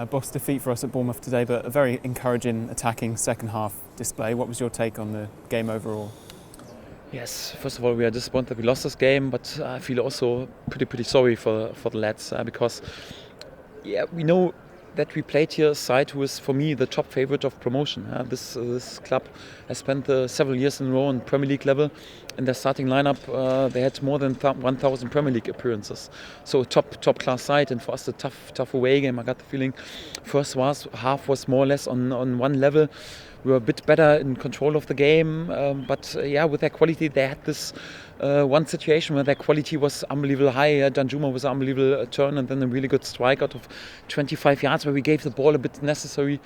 Boss defeat for us at Bournemouth today, but a very encouraging attacking second half display. What was your take on the game overall? Yes, first of all, we are disappointed that we lost this game, but I feel also pretty sorry for the lads because we know that we played here a side who is, for me, the top favourite of promotion. This club has spent several years in a row on Premier League level. In their starting lineup, they had more than 1,000 Premier League appearances. So a top class side, and for us, a tough away game. I got the feeling first half was more or less on one level. We were a bit better in control of the game, but with their quality, they had this one situation where their quality was unbelievable high. Danjuma was an unbelievable turn, and then a really good strike out of 25 yards where we gave the ball a bit unnecessary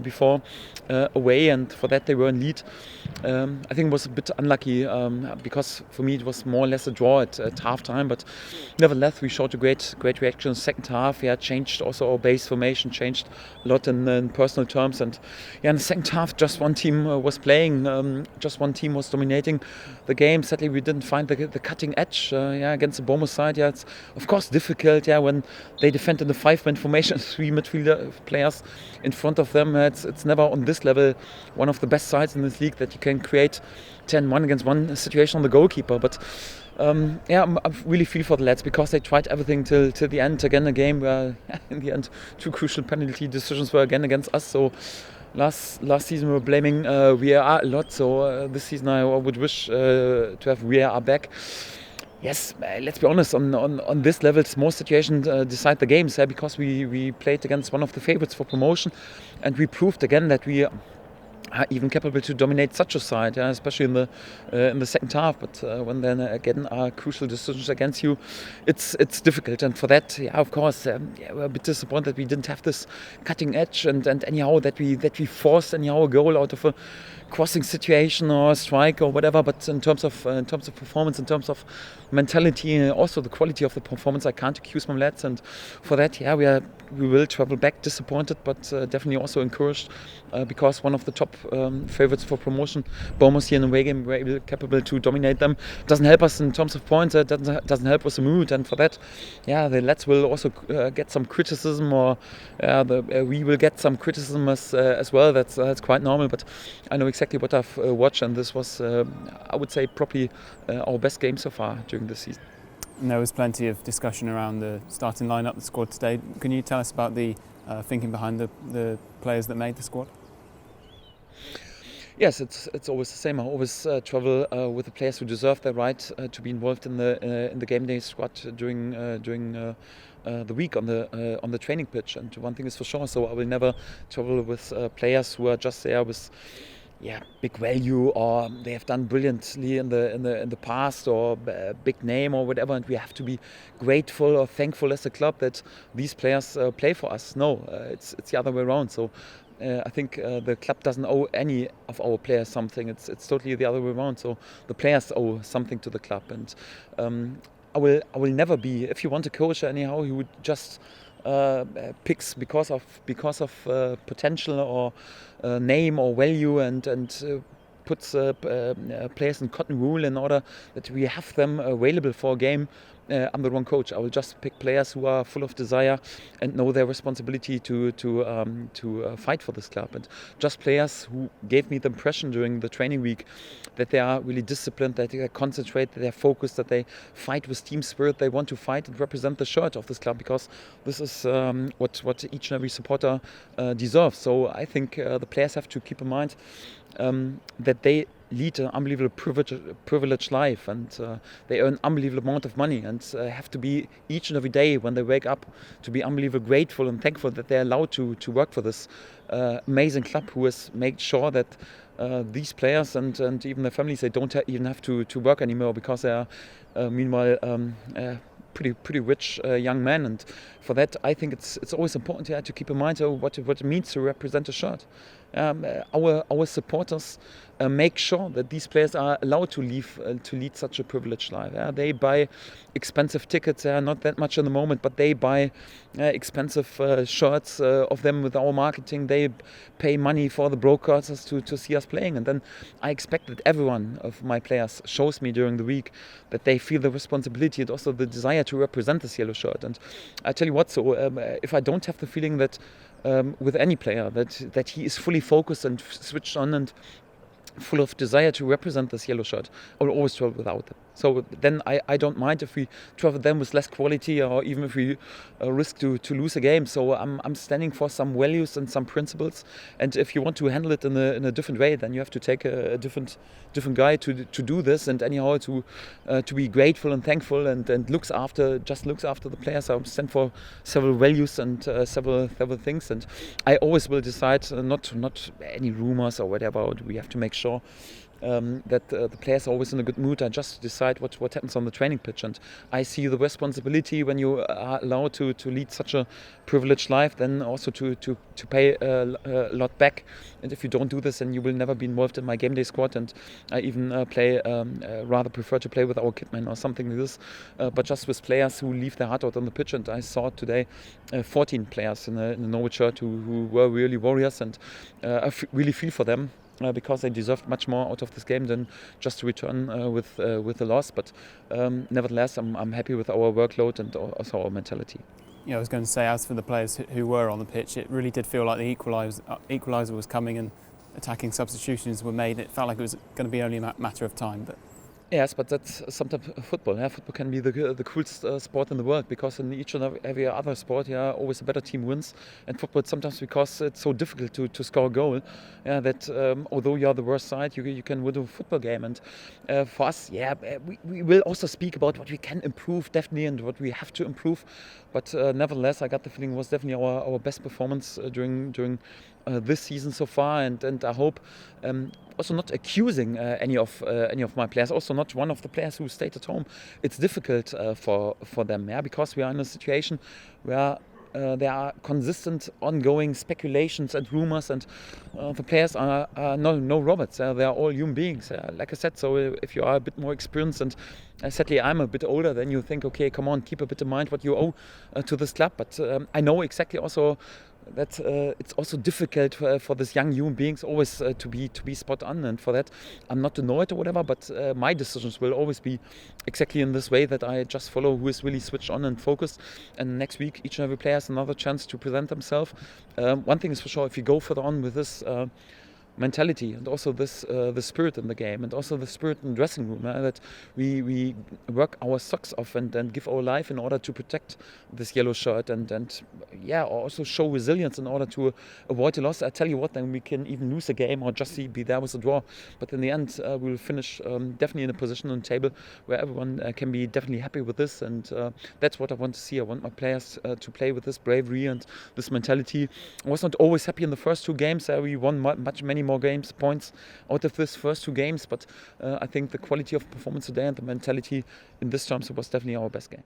before away, and for that they were in lead. I think it was a bit unlucky because for me it was more or less a draw at half time, but nevertheless we showed a great reaction in the second half. Changed also our base formation, changed a lot in personal terms, and in the second half just one team was playing, just one team was dominating the game. Sadly we didn't find the cutting edge against the Bournemouth side. It's of course difficult when they defend in the 5-man formation, 3 midfielder players in front of them. It's never on this level one of the best sides in this league that you can create 10-1 against 1 situation on the goalkeeper. But I really feel for the lads because they tried everything till the end. Again, a game where in the end 2 crucial penalty decisions were again against us. So last season we were blaming VAR a lot. So this season I would wish to have VAR back. Yes, let's be honest, on this level, small situations decide the games because we played against one of the favourites for promotion, and we proved again that we are even capable to dominate such a side, especially in the second half. But when then again are crucial decisions against you, it's difficult. And for that, of course, we're a bit disappointed that we didn't have this cutting edge, and anyhow that we forced anyhow a goal out of a crossing situation or a strike or whatever. But in terms of performance, in terms of mentality, and also the quality of the performance, I can't accuse my lads. And for that, we will travel back disappointed, but definitely also encouraged because one of the top favourites for promotion, Bournemouth, here in the away game, were capable to dominate them. Doesn't help us in terms of points. Doesn't help us the mood. And for that, the lads will also get some criticism, or we will get some criticism as well. That's quite normal. But I know exactly what I've watched, and this was, I would say, probably our best game so far during this season. And there was plenty of discussion around the starting lineup, the squad today. Can you tell us about the thinking behind the players that made the squad? Yes, it's always the same. I always travel with the players who deserve their right to be involved in the game day squad during the week on the training pitch. And one thing is for sure, so I will never travel with players who are just there with big value, or they have done brilliantly in the past, or big name or whatever, and we have to be grateful or thankful as a club that these players play for us. No, it's the other way around. So I think the club doesn't owe any of our players something. It's totally the other way around. So the players owe something to the club, and I will never be. If you want a coach anyhow, he would just picks because of potential or name or value, and puts players in cotton wool in order that we have them available for a game. I'm the wrong coach. I will just pick players who are full of desire and know their responsibility to fight for this club, and just players who gave me the impression during the training week that they are really disciplined, that they concentrate, that they're focused, that they fight with team spirit. They want to fight and represent the shirt of this club, because this is what each and every supporter deserves. So I think the players have to keep in mind that they lead an unbelievable privileged life, and they earn unbelievable amount of money, and have to be each and every day when they wake up to be unbelievably grateful and thankful that they're allowed to work for this amazing club, who has made sure that these players and even their families, they don't even have to work anymore, because they are meanwhile pretty rich young men. And for that, I think it's always important to keep in mind what it means to represent a shirt. Our supporters make sure that these players are allowed to lead such a privileged life. They buy expensive tickets, not that much in the moment, but they buy expensive shirts of them with our marketing. They pay money for the brokers to see us playing, and then I expect that every one of my players shows me during the week that they feel the responsibility and also the desire desire to represent this yellow shirt. And I tell you what, so if I don't have the feeling that with any player that he is fully focused and switched on and full of desire to represent this yellow shirt, I will always travel without them. So then I don't mind if we travel them with less quality, or even if we risk to lose a game. So I'm standing for some values and some principles. And if you want to handle it in a different way, then you have to take a different guy to do this. And anyhow to be grateful and thankful and looks after the players. I stand for several values and several things. And I always will decide not any rumors or whatever. We have to make sure that the players are always in a good mood. I just decide what happens on the training pitch, and I see the responsibility when you are allowed to lead such a privileged life, then also to pay a lot back. And if you don't do this, then you will never be involved in my game day squad. And I even rather prefer to play with our kitmen or something like this, but just with players who leave their heart out on the pitch. And I saw today 14 players in the Norwich shirt who were really warriors, and I really feel for them. Because they deserved much more out of this game than just to return with the loss. But nevertheless, I'm happy with our workload and also our mentality. Yeah, I was going to say, as for the players who were on the pitch, it really did feel like the equaliser was coming and attacking substitutions were made. It felt like it was going to be only a matter of time. But yes, but that's sometimes football. Yeah? Football can be the coolest sport in the world, because in each and every other sport, always a better team wins. And football, sometimes because it's so difficult to score a goal, that although you are the worst side, you can win a football game. And for us, we will also speak about what we can improve, definitely, and what we have to improve. But nevertheless, I got the feeling it was definitely our best performance during this season so far, and I hope also not accusing any of my players, also not one of the players who stayed at home. It's difficult for them, because we are in a situation where there are consistent, ongoing speculations and rumors, and the players are no robots. They are all human beings. Like I said, so if you are a bit more experienced, and sadly I'm a bit older, then you think, okay, come on, keep a bit in mind what you owe to this club. But I know exactly also that it's also difficult for these young human beings always to be spot on, and for that I'm not annoyed or whatever, but my decisions will always be exactly in this way, that I just follow who is really switched on and focused. And next week each and every player has another chance to present themselves. One thing is for sure, if you go further on with this mentality, and also this the spirit in the game, and also the spirit in the dressing room, that we work our socks off and give our life in order to protect this yellow shirt, and also show resilience in order to avoid a loss. I tell you what, then we can even lose a game or just be there with a draw, but in the end we will finish definitely in a position on the table where everyone can be definitely happy with this. And that's what I want to see. I want my players to play with this bravery and this mentality. I was not always happy in the first two games. We won many more points out of this first two games, but I think the quality of performance today and the mentality in this terms was definitely our best game.